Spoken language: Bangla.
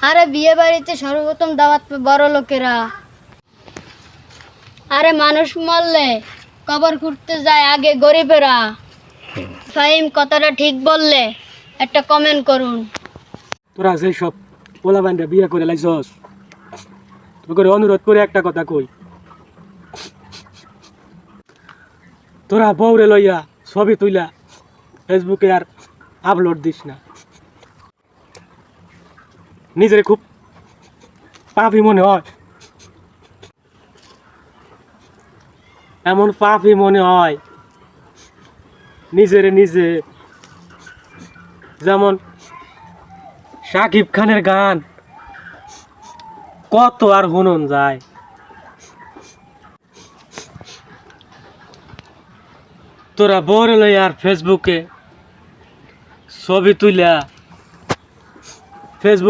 আরে বিয়ে বাড়িতে সর্বপ্রথম দাওয়াত পায় বড় লোকেরা। আরে মানুষ মরলে কবর খুঁড়তে যায় আগে গরিবেরা। ফাহিম কথাটা ঠিক বললে একটা কমেন্ট করুন। তোরা সেই সব পোলা বান্ডা বিয়ে করে লাইছস, তোকে অনুরোধ করে একটা কথা কই, তোরা বউরে লইয়া ছবি তুইলা ফেসবুকে আর আপলোড দিস না। নিজের খুব পাপি মনে হয়, এমন পাপি মনে হয় নিজের নিজে, যেমন শাকিব খানের গান কত আর হুনন যায়। তোরা বউরে লইয়া আর ফেসবুকে ছবি তুইলা ফেসবুক